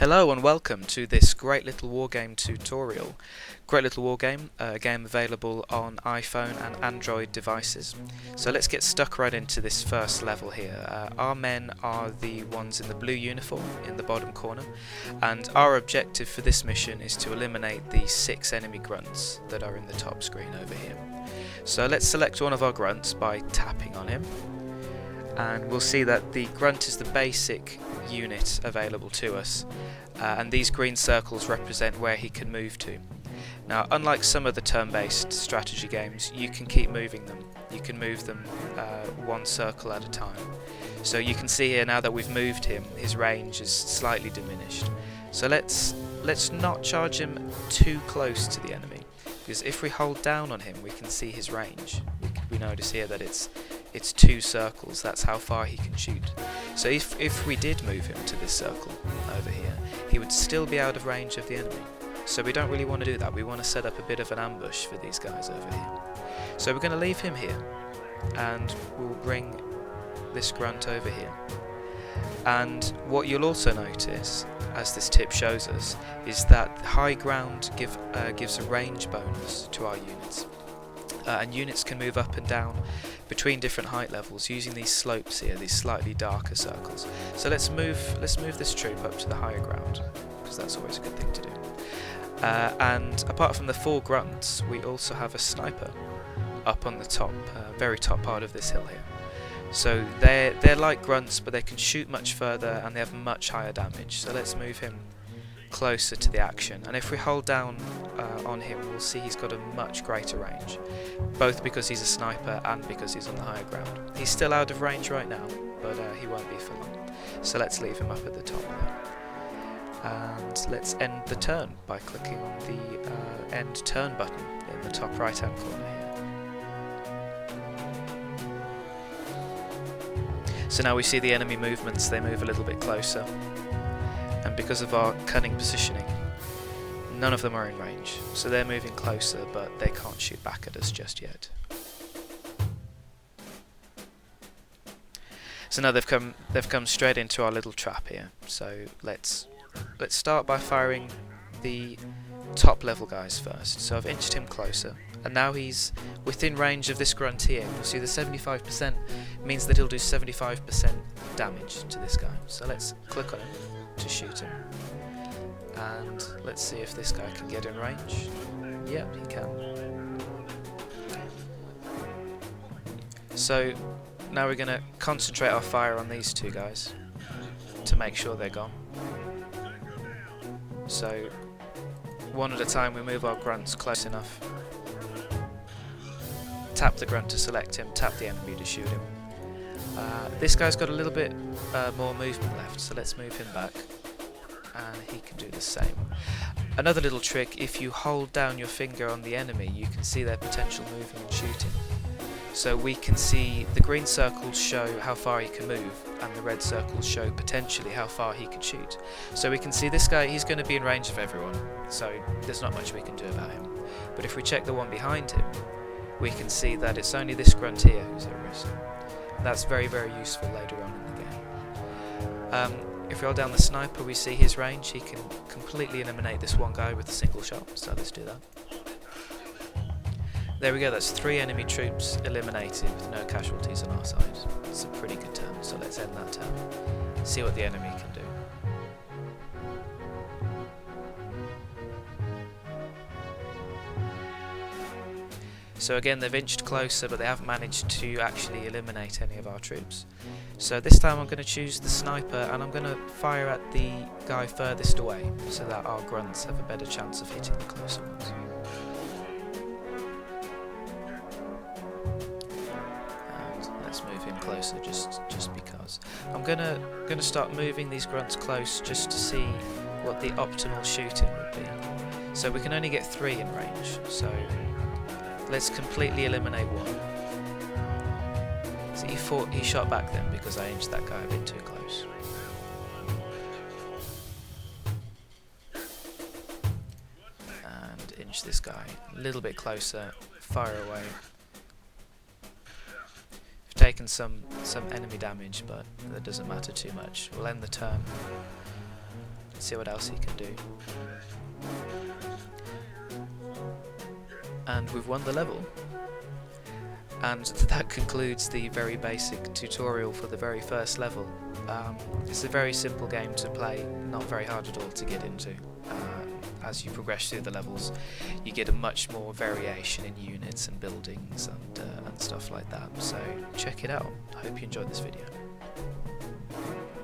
Hello and welcome to this Great Little Wargame tutorial. Great Little Wargame, a game available on iPhone and Android devices. So let's get stuck right into this first level here. Our men are the ones in the blue uniform in the bottom corner, and our objective for this mission is to eliminate the 6 enemy grunts that are in the top screen over here. So let's select one of our grunts by tapping on him, and we'll see that the grunt is the basic unit available to us, and these green circles represent where he can move to. Now, unlike some of the turn-based strategy games, you can keep moving them. You can move them one circle at a time. So you can see here now that we've moved him, his range is slightly diminished. So let's not charge him too close to the enemy, because if we hold down on him we can see his range. We notice here that it's 2 circles, that's how far he can shoot. So if we did move him to this circle over here, he would still be out of range of the enemy. So we don't really want to do that. We want to set up a bit of an ambush for these guys over here. So we're going to leave him here, and we'll bring this grunt over here. And what you'll also notice, as this tip shows us, is that high ground gives a range bonus to our units. And units can move up and down between different height levels using these slopes here, these slightly darker circles. So let's move this troop up to the higher ground, because that's always a good thing to do. And apart from the 4 grunts, we also have a sniper up on the top, very top part of this hill here. So they're like grunts, but they can shoot much further and they have much higher damage. So let's move him closer to the action, and if we hold down on him, we'll see he's got a much greater range, both because he's a sniper and because he's on the higher ground. He's still out of range right now, but he won't be for long. So let's leave him up at the top there. And let's end the turn by clicking on the end turn button in the top right hand corner here. So now we see the enemy movements, they move a little bit closer. And because of our cunning positioning, none of them are in range, so they're moving closer, but they can't shoot back at us just yet. So now they've come straight into our little trap here. So let's start by firing the top level guys first. So I've inched him closer, and now he's within range of this grunt here. You'll see the 75% means that he'll do 75% damage to this guy. So let's click on him to shoot him, and let's see if this guy can get in range. Yep, he can. So now we're going to concentrate our fire on these 2 guys to make sure they're gone. So one at a time we move our grunts close enough, tap the grunt to select him, tap the enemy to shoot him. This guy's got a little bit more movement left, so let's move him back, and he can do the same. Another little trick, if you hold down your finger on the enemy, you can see their potential moving and shooting. So we can see the green circles show how far he can move, and the red circles show potentially how far he can shoot. So we can see this guy, he's going to be in range of everyone, so there's not much we can do about him. But if we check the one behind him, we can see that it's only this grunt here who's at risk. That's very, very useful later on in the game. If we hold down the sniper, we see his range. He can completely eliminate this one guy with a single shot, so let's do that. There we go, that's 3 enemy troops eliminated with no casualties on our side. It's a pretty good turn, so let's end that turn. See what the enemy can do. So again, they've inched closer, but they haven't managed to actually eliminate any of our troops. So this time I'm going to choose the sniper, and I'm going to fire at the guy furthest away, so that our grunts have a better chance of hitting the closer ones. And let's move him closer, just because. I'm gonna start moving these grunts close, just to see what the optimal shooting would be. So we can only get 3 in range, so let's completely eliminate 1. So he shot back then because I inched that guy a bit too close. And inch this guy a little bit closer, fire away. We've taken some enemy damage, but that doesn't matter too much. We'll end the turn. see what else he can do. And we've won the level. And that concludes the very basic tutorial for the very first level. It's a very simple game to play, not very hard at all to get into. As you progress through the levels, you get a much more variation in units and buildings and stuff like that. So check it out. I hope you enjoyed this video.